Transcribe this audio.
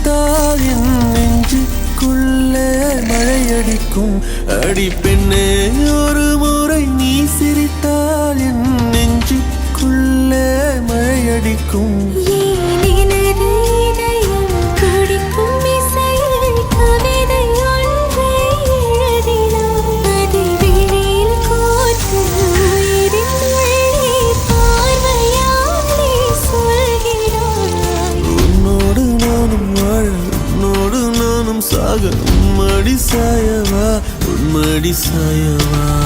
சிரித்தால் என் நெஞ்சுக்குள்ளே மழையடிக்கும். அடி பெண்ணே, ஒரு முறை நீ சிரித்தால் என் நெஞ்சுக்குள்ளே மழையடிக்கும். சாக உம்மடி சாயவா, உம்மடி சாயவா.